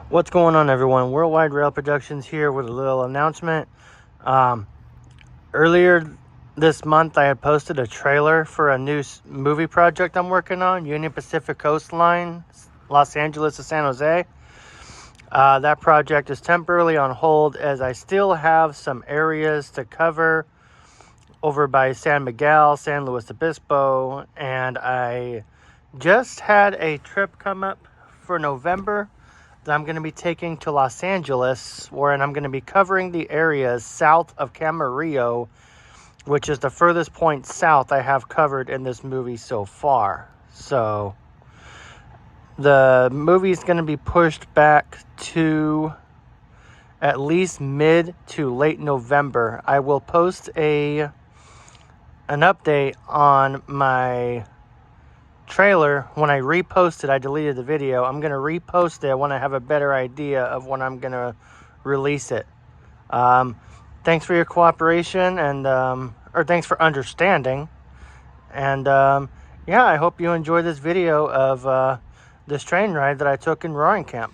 What's going on, everyone? Worldwide Rail Productions here with a little announcement. Earlier this month, I had posted a trailer for a new movie project I'm working on, Union Pacific Coastline, Los Angeles to San Jose. That project is temporarily on hold as I still have some areas to cover over by San Miguel, San Luis Obispo, and I just had a trip come up for November that I'm going to be taking to Los Angeles, where I'm going to be covering the areas south of Camarillo, which is the furthest point south I have covered in this movie so far. So the movie is going to be pushed back to at least mid to late November. I will post an update on my trailer. When I reposted, I deleted the video. I'm going to repost it when I have a better idea of when I'm going to release it. Thanks for your cooperation and or thanks for understanding. And yeah, I hope you enjoy this video of this train ride that I took in Roaring Camp.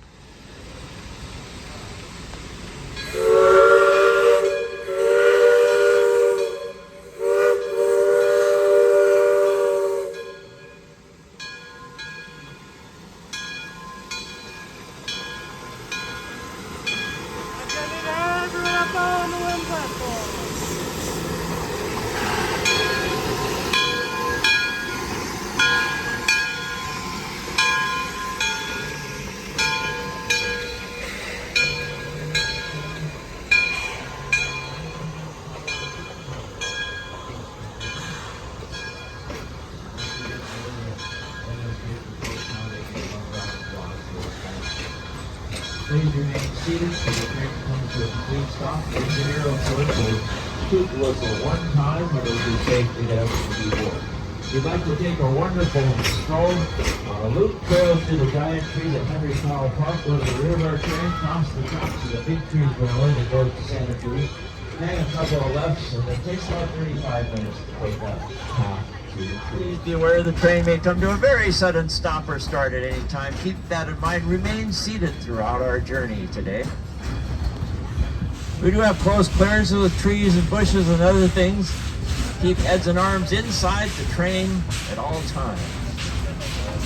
Please remain seated so the train comes to a complete stop. The engineer on board will toot the whistle one time and it will be safe to get up to the board. We'd like to take a wonderful stroll on a loop trail through the giant trees at Henry Powell Park. Go to the rear of our train, cross the tops of the big trees going and go to Santa Cruz. Hang a couple of lefts, and it takes about 35 minutes to take that path. Please be aware the train may come to a very sudden stop or start at any time. Keep that in mind. Remain seated throughout our journey today. We do have close clearances with trees and bushes and other things. Keep heads and arms inside the train at all times.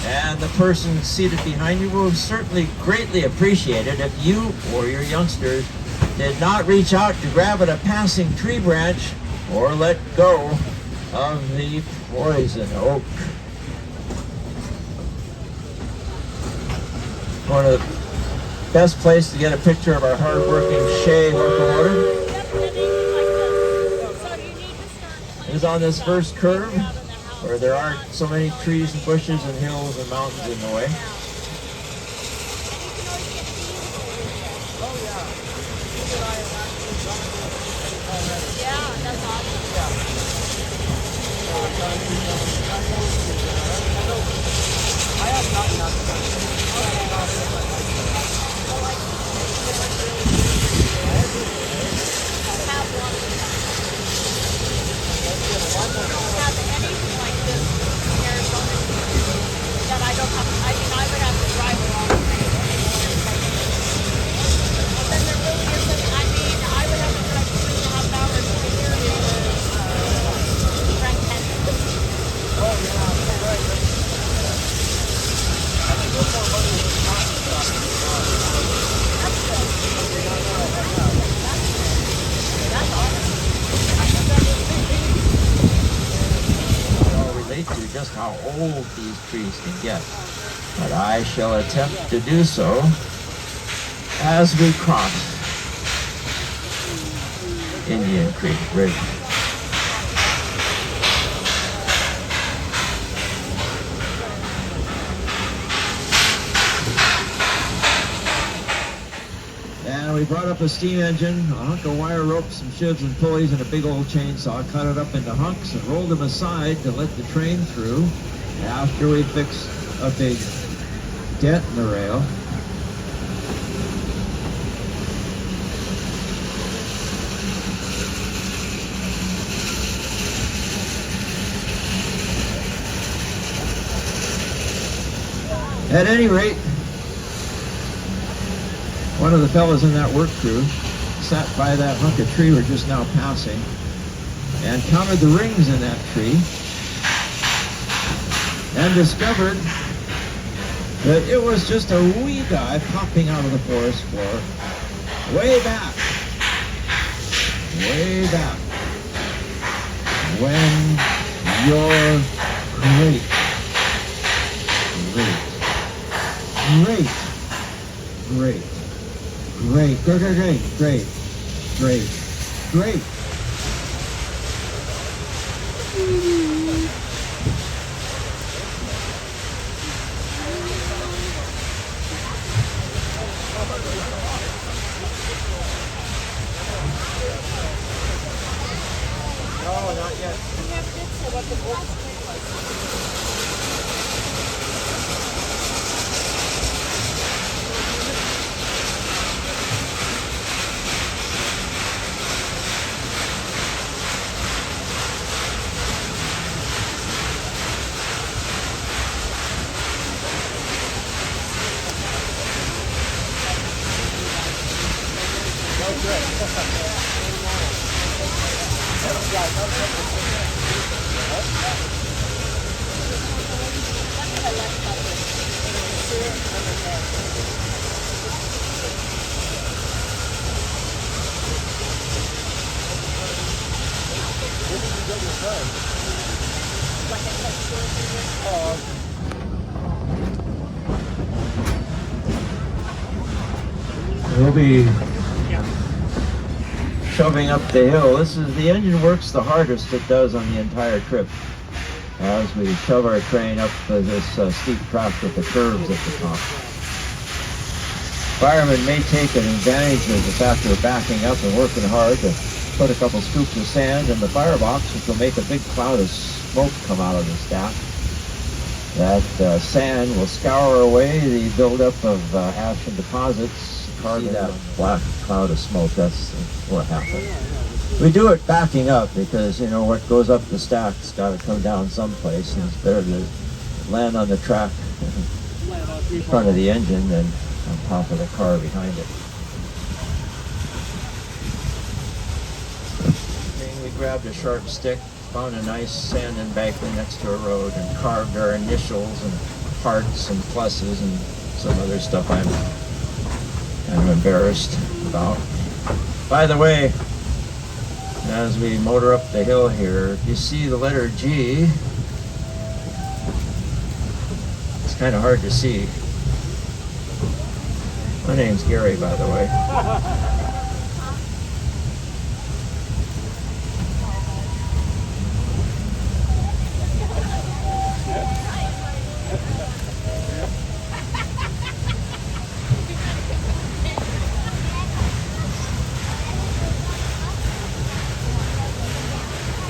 And the person seated behind you will certainly greatly appreciate it if you or your youngsters did not reach out to grab at a passing tree branch or let go of the poison oak. One of the best place to get a picture of our hard-working Shay locomotive is on this first curve where there aren't so many trees and bushes and hills and mountains in the way. Yeah, that's awesome. I have anything like this in Arizona that I don't have. I mean, I would have to drive along the train. But then there really isn't. I mean, I would have to drive 2.5 hours to here to Frank Henry. Oh, yeah, that's right. I'll relate to just how old these trees can get, but I shall attempt to do so as we cross Indian Creek Bridge. And we brought up a steam engine, a hunk of wire rope, some shivs and pulleys, and a big old chainsaw. Cut it up into hunks and rolled them aside to let the train through. After we fixed a big dent in the rail. At any rate, One of the fellows in that work crew sat by that hunk of tree we're just now passing and counted the rings in that tree and discovered that it was just a wee guy popping out of the forest floor way back when your great No, not yet. We'll be shoving up the hill. The engine works the hardest it does on the entire trip as we shove our train up this steep track with the curves at the top. Firemen may take an advantage of the fact we're backing up and working hard to put a couple scoops of sand in the firebox, which will make a big cloud of smoke come out of the stack. That sand will scour away the buildup of ash and deposits. See that black cloud of smoke, that's what happened. We do it backing up because, you know, what goes up the stack's got to come down someplace, and it's better to land on the track in front of the engine than on top of the car behind it. We grabbed a sharp stick, found a nice sand embankment next to a road, and carved our initials and hearts and pluses and some other stuff I'm kind of embarrassed about. By the way, as we motor up the hill here, if you see the letter G, it's kind of hard to see. My name's Gary, by the way.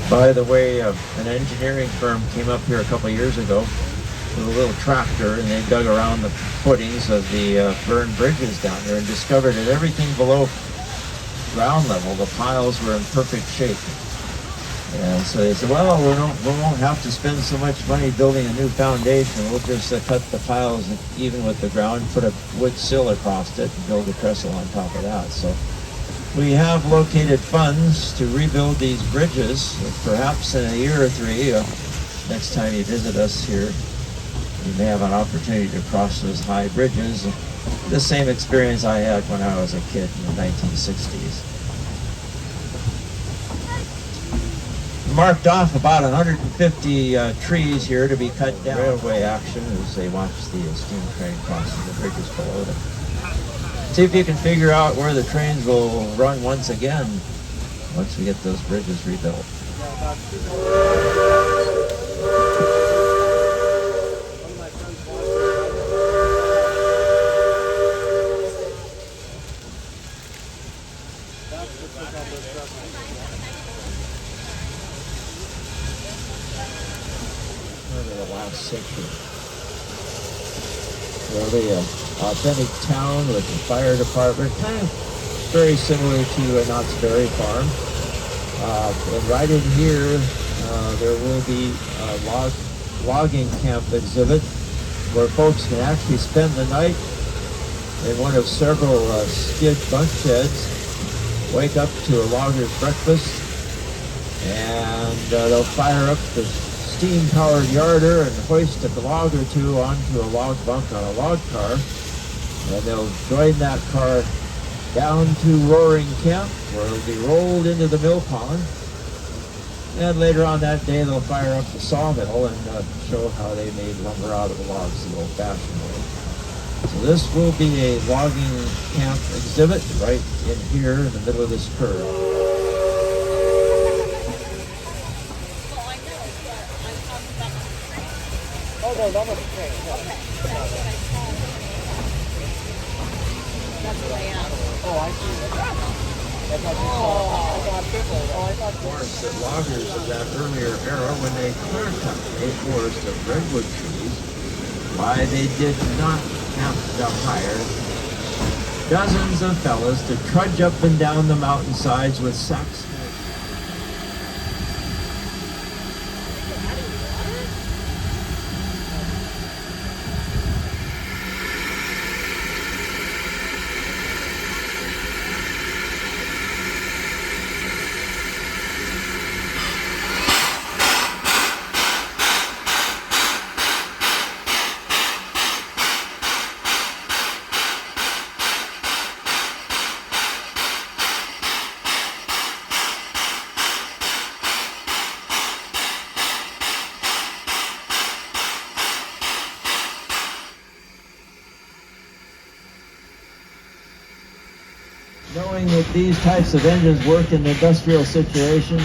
By the way, an engineering firm came up here a couple of years ago with a little tractor, and they dug around the footings of the burned bridges down there and discovered that everything below ground level, the piles were in perfect shape. And so they said, well, we won't have to spend so much money building a new foundation. We'll just cut the piles even with the ground, put a wood sill across it, and build a trestle on top of that. So we have located funds to rebuild these bridges. Perhaps in a year or three, next time you visit us here, you may have an opportunity to cross those high bridges. The same experience I had when I was a kid in the 1960s. Marked off about 150 trees here to be cut down. Railway action as they watch the steam train crossing the bridges below them. See if you can figure out where the trains will run once again once we get those bridges rebuilt. The last section. Really an authentic town with a fire department, kind of very similar to a Knott's Berry farm. And right in here, there will be a logging camp exhibit where folks can actually spend the night in one of several skid bunk sheds, wake up to a logger's breakfast, and they'll fire up the steam-powered yarder and hoist a log or two onto a log bunk on a log car, and they'll join that car down to Roaring Camp, where it'll be rolled into the mill pond. And later on that day, they'll fire up the sawmill and show how they made lumber out of the logs the old-fashioned way. So this will be a logging camp exhibit right in here in the middle of this curve. Well, I know, but I'm talking about the train. Oh, no, not on the train. No. Okay, that's what I saw. That's the way out. Oh, I see. I thought you saw. I thought people. Oh, I thought. Of course, that loggers of that earlier era, when they clear cut a forest of redwood trees, why they did not have to hire dozens of fellas to trudge up and down the mountainsides with sacks. Knowing that these types of engines work in industrial situations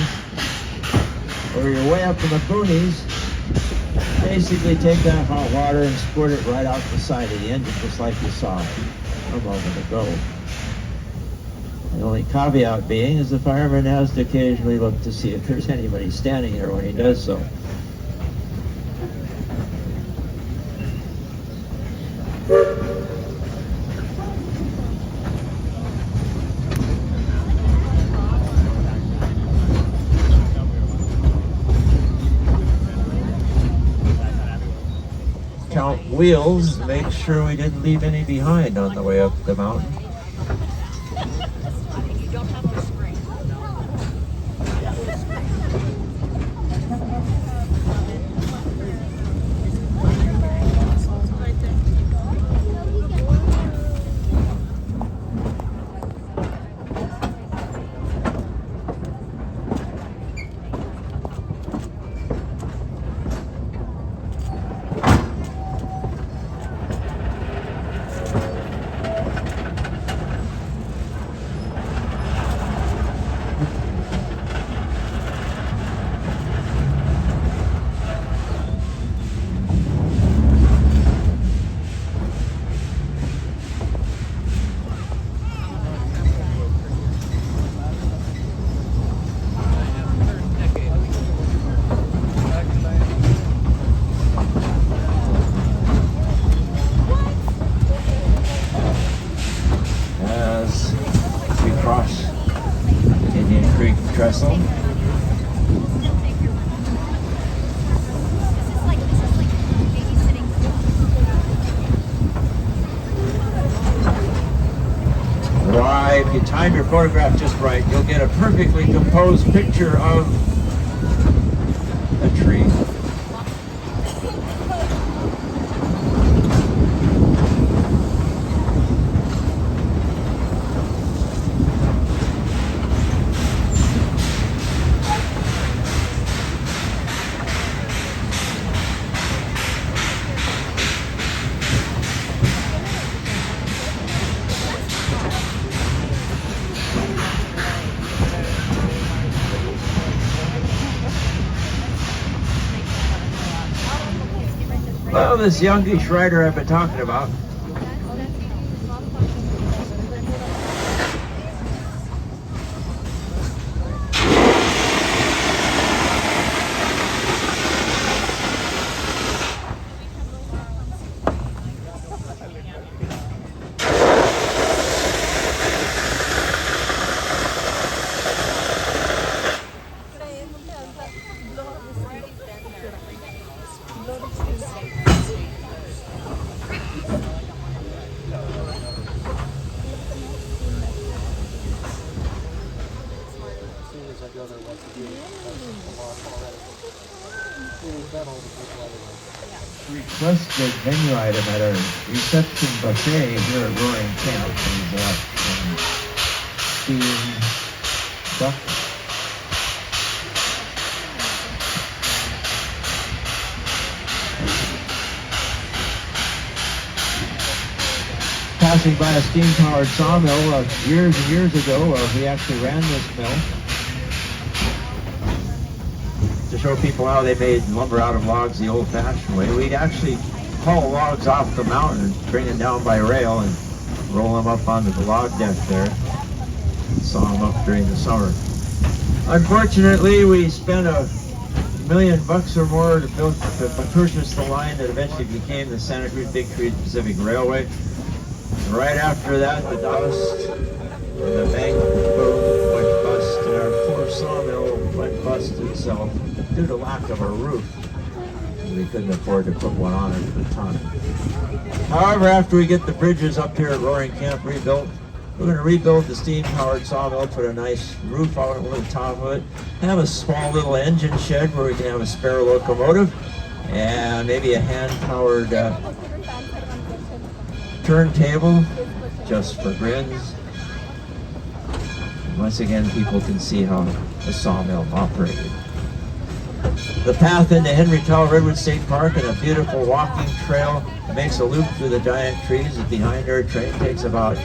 where you're way up in the boonies, basically take that hot water and squirt it right out the side of the engine, just like you saw a moment ago. The only caveat being is the fireman has to occasionally look to see if there's anybody standing there when he does so. Count wheels, make sure we didn't leave any behind on the way up the mountain. You don't have to scream. As we cross Indian Creek Trestle. Why, if you time your photograph just right, you'll get a perfectly composed picture of a tree. Well, this youngish rider I've been talking about. Requested menu item at our reception buffet here at Roaring Camp is steamed duck. Passing by a steam-powered sawmill years and years ago, we actually ran this mill to show people how they made lumber out of logs the old-fashioned way. We'd actually haul logs off the mountain and bring them down by rail and roll them up onto the log deck there and saw them up during the summer. Unfortunately, we spent $1 million or more to purchase the line that eventually became the Santa Cruz Big Creek Pacific Railway. And right after that, the dust and the bank boom went bust, and our poor sawmill went bust itself due to lack of a roof. We couldn't afford to put one on it at the time. However, after we get the bridges up here at Roaring Camp rebuilt, we're going to rebuild the steam-powered sawmill, put a nice roof out over the top of it, have a small little engine shed where we can have a spare locomotive, and maybe a hand-powered turntable just for grins. Once again, people can see how the sawmill operated. The path into Henrytown Redwood State Park and a beautiful walking trail makes a loop through the giant trees behind our train. Takes about